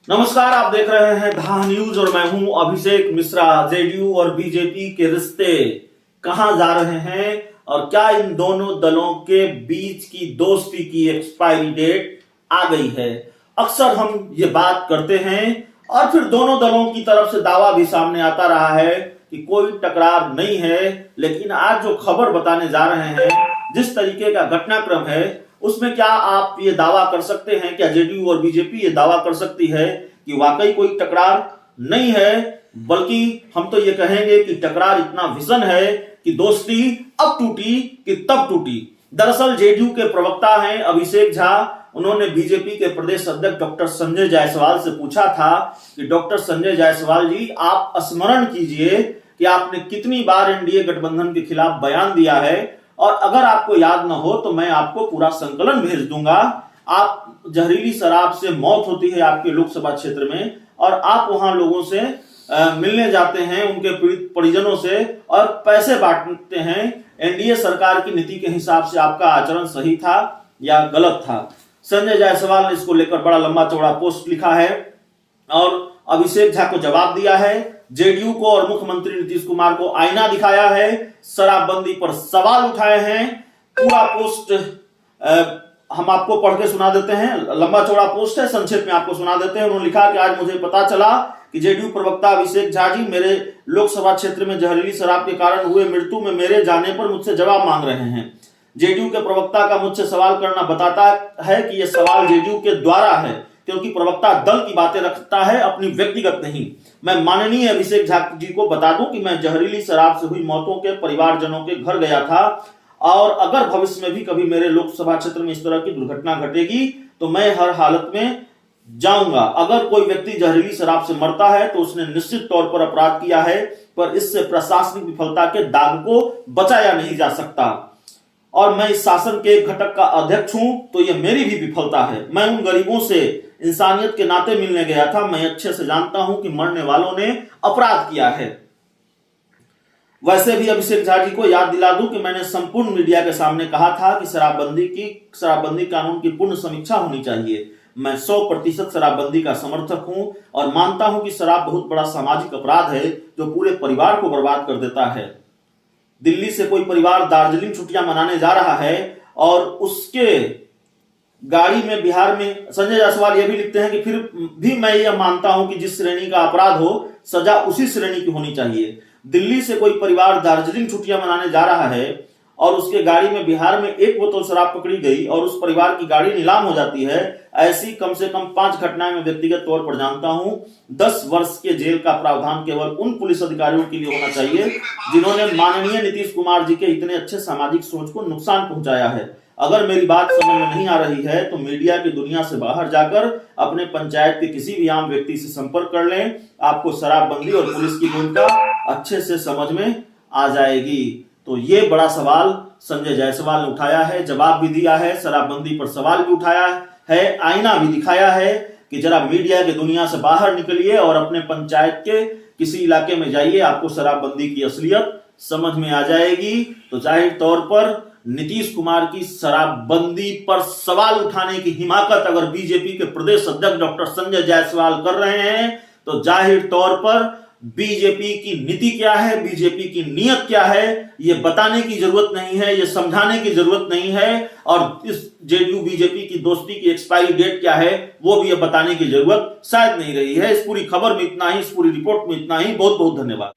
नमस्कार, आप देख रहे हैं धा न्यूज और मैं हूं अभिषेक मिश्रा। जेडीयू और बीजेपी के रिश्ते कहां जा रहे हैं और क्या इन दोनों दलों के बीच की दोस्ती की एक्सपायरी डेट आ गई है। अक्सर हम ये बात करते हैं और फिर दोनों दलों की तरफ से दावा भी सामने आता रहा है कि कोई टकरार नहीं है। लेकिन आज जो खबर बताने जा रहे हैं, जिस तरीके का घटनाक्रम है, उसमें क्या आप ये दावा कर सकते हैं, क्या जेडीयू और बीजेपी ये दावा कर सकती है कि वाकई कोई टकरार नहीं है, बल्कि हम तो ये कहेंगे कि टकरार इतना भीषण है कि दोस्ती अब टूटी कि तब टूटी। दरअसल जेडीयू के प्रवक्ता हैं अभिषेक झा, उन्होंने बीजेपी के प्रदेश अध्यक्ष डॉक्टर संजय जायसवाल से पूछा था कि डॉक्टर संजय जायसवाल जी, आप स्मरण कीजिए कि आपने कितनी बार एनडीए गठबंधन के खिलाफ बयान दिया है, और अगर आपको याद न हो तो मैं आपको पूरा संकलन भेज दूंगा। आप जहरीली शराब से मौत होती है आपके लोकसभा क्षेत्र में और आप वहां लोगों से मिलने जाते हैं, उनके पीड़ित परिजनों से, और पैसे बांटते हैं। एनडीए सरकार की नीति के हिसाब से आपका आचरण सही था या गलत था। संजय जायसवाल ने इसको लेकर बड़ा लंबा चौड़ा पोस्ट लिखा है और अभिषेक झा को जवाब दिया है। जेडीयू को और मुख्यमंत्री नीतीश कुमार को आईना दिखाया है, शराबबंदी पर सवाल उठाए हैं। पूरा पोस्ट हम आपको पढ़ के सुना देते हैं, लंबा चौड़ा पोस्ट है, संक्षेप में आपको सुना देते हैं। उन्होंने लिखा कि आज मुझे पता चला कि जेडीयू प्रवक्ता अभिषेक झा जी मेरे लोकसभा क्षेत्र में जहरीली शराब के कारण हुए मृत्यु में मेरे जाने पर मुझसे जवाब मांग रहे हैं। जेडीयू के प्रवक्ता का मुझसे सवाल करना बताता है कि यह सवाल जेडीयू के द्वारा है, क्योंकि प्रवक्ता दल की बातें रखता है, अपनी व्यक्तिगत नहीं। मैं माननीय अभिषेक झा जी को बता दूं कि मैं जहरीली शराब से हुई मौतों के परिवारजनों के घर गया था और अगर भविष्य में भी कभी मेरे लोकसभा क्षेत्र में इस तरह की दुर्घटना घटेगी तो मैं हर हालत में जाऊंगा। अगर कोई व्यक्ति जहरीली शराब से मरता है तो उसने निश्चित तौर पर अपराध किया है, पर इससे प्रशासनिक विफलता के दाग को बचाया नहीं जा सकता और मैं इस शासन के एक घटक का अध्यक्ष हूं तो यह मेरी भी विफलता है। मैं उन गरीबों से इंसानियत के नाते मिलने गया था। मैं अच्छे से जानता हूं कि मरने वालों ने अपराध किया है। वैसे भी अभिषेक झा जी को याद दिला दूं कि मैंने संपूर्ण मीडिया के सामने कहा था कि शराबबंदी कानून की पूर्ण समीक्षा होनी चाहिए। मैं 100% शराबबंदी का समर्थक हूं और मानता हूं कि शराब बहुत बड़ा सामाजिक अपराध है जो पूरे परिवार को बर्बाद कर देता है। दिल्ली से कोई परिवार दार्जिलिंग छुट्टियां मनाने जा रहा है और उसके गाड़ी में बिहार में, संजय जायसवाल ये भी लिखते हैं कि फिर भी मैं यह मानता हूं कि जिस श्रेणी का अपराध हो सजा उसी श्रेणी की होनी चाहिए। दिल्ली से कोई परिवार दार्जिलिंग छुट्टियां मनाने जा रहा है और उसके गाड़ी में बिहार में 1 बोतल शराब पकड़ी गई और उस परिवार की गाड़ी नीलाम हो जाती है। ऐसी कम से कम 5 घटनाएं मैं व्यक्तिगत तौर पर जानता हूं। 10 वर्ष के जेल का प्रावधान केवल उन पुलिस अधिकारियों के लिए होना चाहिए जिन्होंने माननीय नीतीश कुमार जी के इतने अच्छे सामाजिक सोच को नुकसान पहुंचाया है। अगर मेरी बात समझ में नहीं आ रही है तो मीडिया की दुनिया से बाहर जाकर अपने पंचायत के किसी भी आम व्यक्ति से संपर्क कर लें। आपको शराबबंदी और पुलिस की भूमिका अच्छे से समझ में आ जाएगी। तो ये बड़ा सवाल संजय जायसवाल ने उठाया है, जवाब भी दिया है, शराबबंदी पर सवाल भी उठाया है, आईना भी दिखाया है कि जरा मीडिया की दुनिया से बाहर निकलिए और अपने पंचायत के किसी इलाके में जाइए, आपको शराबबंदी की असलियत समझ में आ जाएगी। तो जाहिर तौर पर नीतीश कुमार की शराबबंदी पर सवाल उठाने की हिमाकत अगर बीजेपी के प्रदेश अध्यक्ष डॉक्टर संजय जायसवाल कर रहे हैं तो जाहिर तौर पर बीजेपी की नीति क्या है, बीजेपी की नीयत क्या है, ये बताने की जरूरत नहीं है, ये समझाने की जरूरत नहीं है। और इस जेडीयू बीजेपी की दोस्ती की एक्सपायरी डेट क्या है वो भी ये बताने की जरूरत शायद नहीं रही है। इस पूरी खबर में इतना ही, इस पूरी रिपोर्ट में इतना ही। बहुत बहुत धन्यवाद।